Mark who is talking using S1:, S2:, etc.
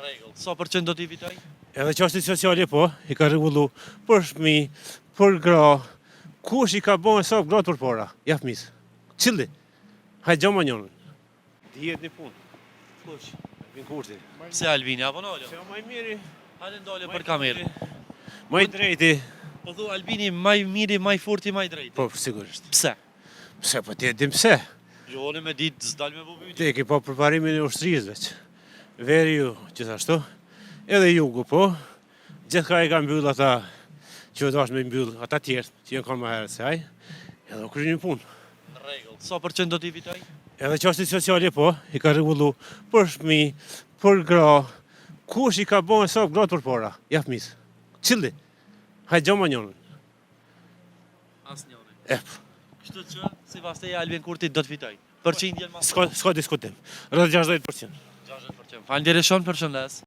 S1: Rregull. Sa përqend do t'i fitoj?
S2: Edhe çështjet sociale po, i ka rregullu për fëmijë, për gra, kush i ka bën sa gratë për para, ja fëmis. Çilli. Hajde gjama njënën. Dihet në punë.
S1: Kush?
S2: Vin kurti.
S1: Pse Albini apo Nolo?
S2: Se më i miri,
S1: Hajde ndole për kamerë.
S2: më i drejti.
S1: Po thu Albini më i miri, më i forti, më i drejti.
S2: Po sigurisht.
S1: Pse?
S2: Pse po ti e dim pse?
S1: Jo, unë me ditë s'dal me bubyti.
S2: Ti e ke po përparimin e ushtrisë veç. Veri ju, gjithashtu. Edhe jugu po. Gjithka i ka mbyll ata që dash me mbyll, ata tjerë që janë kanë më herët se ai. Edhe u kryeni punë.
S1: Rregull. Sa përqend do t'i fitoj?
S2: Edhe çështjet sociale po, i ka rregullu për fëmijë, për gra, kush i ka bën sa gratë për para, ja fëmis. Çilli. Hajde gjama njënën.
S1: Asnjëri.
S2: Ep,
S1: Kështu që sipas teje Albin Kurti do të fitoj. Përqindjen më
S2: s'ka diskutim. Rreth 60%.
S1: 60%. Faleminderit shumë, përshëndes.